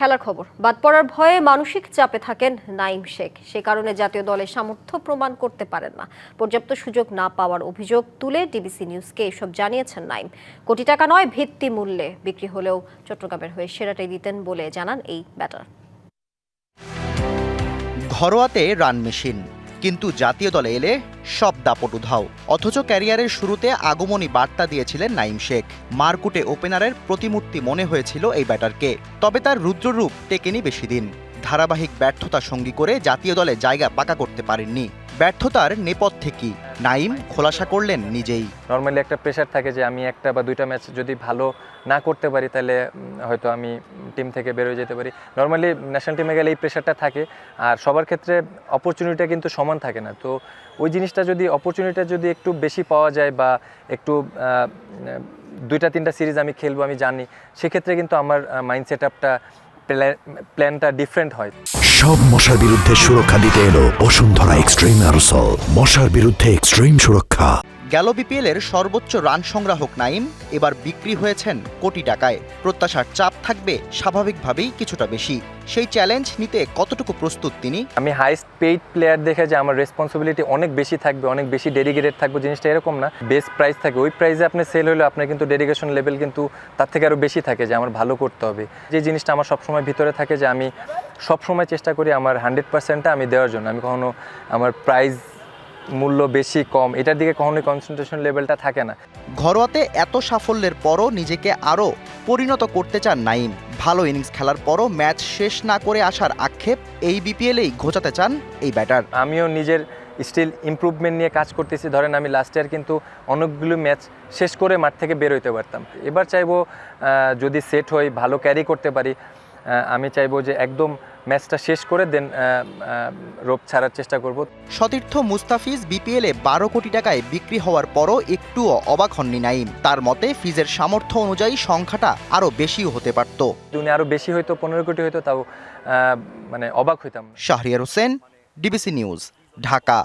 খেলার খবর। বাদ পড়ার ভয়ে মানসিক চাপে থাকেন নাঈম শেখ। সে কারণে জাতীয় দলের সামর্থ্য প্রমাণ করতে পারেন না। পর্যাপ্ত সুযোগ না পাওয়ার অভিযোগ তুলে ডিবিসি নিউজকে এসব জানিয়েছেন নাঈম। কোটি টাকা নয়, ভিত্তি মূল্যে বিক্রি হলেও চট্টগ্রামের হয়ে সেরাটাই দিতেন বলে জানান এই ব্যাটার। ঘরোয়াতে রান মেশিন, কিন্তু জাতীয় দলে এলে সব দাপট উধাও। অথচ ক্যারিয়ারের শুরুতে আগমনী বার্তা দিয়েছিলেন নাঈম শেখ। মারকুটে ওপেনারের প্রতিমূর্তি মনে হয়েছিল এই ব্যাটারকে। তবে তার রুদ্ররূপ টেকেনি বেশি দিন। ধারাবাহিক ব্যর্থতা সঙ্গী করে জাতীয় দলে জায়গা পাকা করতে পারেননি। ব্যর্থতার নেপথ্যে কি নাঈম খোলাসা করলেন নিজেই। নর্মালি একটা প্রেশার থাকে যে আমি একটা বা দুইটা ম্যাচ যদি ভালো না করতে পারি তাহলে হয়তো আমি টিম থেকে বের হয়ে যেতে পারি। নর্মালি ন্যাশনাল টিমে গেলে এই প্রেশারটা থাকে, আর সবার ক্ষেত্রে অপরচুনিটিটা কিন্তু সমান থাকে না। তো ওই জিনিসটা অপরচুনিটিটা যদি একটু বেশি পাওয়া যায় বা একটু দুইটা তিনটা সিরিজ আমি খেলবো আমি জানি, সেক্ষেত্রে কিন্তু আমার মাইন্ড সেট আপটা প্ল্যানটা ডিফারেন্ট হয়। সব মশার বিরুদ্ধে সুরক্ষা দিতে এলো বসুন্ধরা এক্সট্রিম অ্যারোসল, মশার বিরুদ্ধে এক্সট্রিম সুরক্ষা। গেল বিপিএলের সর্বোচ্চ রান সংগ্রাহক নাঈম এবার বিক্রি হয়েছেন কোটি টাকায়। প্রত্যাশার চাপ থাকবে স্বাভাবিকভাবেই কিছুটা বেশি। সেই চ্যালেঞ্জ নিতে কতটুকু প্রস্তুত তিনি? আমি হাইস্ট পেইড প্লেয়ার দেখে যে আমার রেসপন্সিবিলিটি অনেক বেশি থাকবে, অনেক বেশি ডেডিকেটেড থাকবো, জিনিসটা এরকম না। বেস্ট প্রাইস থাকে, ওই প্রাইসে আপনি সেল হলে আপনার কিন্তু ডেডিকেশন লেভেল কিন্তু তার থেকে আরও বেশি থাকে যে আমার ভালো করতে হবে। যে জিনিসটা আমার সবসময় ভিতরে থাকে যে আমি সবসময় চেষ্টা করি আমার 100%টা আমি দেওয়ার জন্য। আমি কখনো আমার প্রাইস মূল্য বেশি কম এটার দিকে কখনোই কনসেন্ট্রেশন লেভেলটা থাকে না। ঘরোয়াতে এত সাফল্যের পরও নিজেকে আরও পরিণত করতে চান নাঈম। ভালো ইনিংস খেলার পরও ম্যাচ শেষ না করে আসার আক্ষেপ এই বিপিএলেই ঘোচাতে চান এই ব্যাটার। আমিও নিজের স্টিল ইমপ্রুভমেন্ট নিয়ে কাজ করতেছি। ধরেন আমি লাস্ট ইয়ার কিন্তু অনেকগুলো ম্যাচ শেষ করে মাঠ থেকে বের হইতে পারতাম। এবার চাইবো যদি সেট হই, ভালো ক্যারি করতে পারি, আমি চাইবো যে একদম ম্যাচটা শেষ করে দেন রোপ ছাড়ার চেষ্টা করব। সতীর্থ মুস্তাফিজ বিপিএলে 12 কোটি টাকায় বিক্রি হওয়ার পরও একটুও অবাক হননি নাঈম। তার মতে ফিজের সামর্থ্য অনুযায়ী সংখ্যাটা আরও বেশিও হতে পারত। উনি আরও বেশি হয়তো 15 কোটি হয়তো, তাও অবাক হইতাম। Shahriar Hossain, DBC news, Dhaka.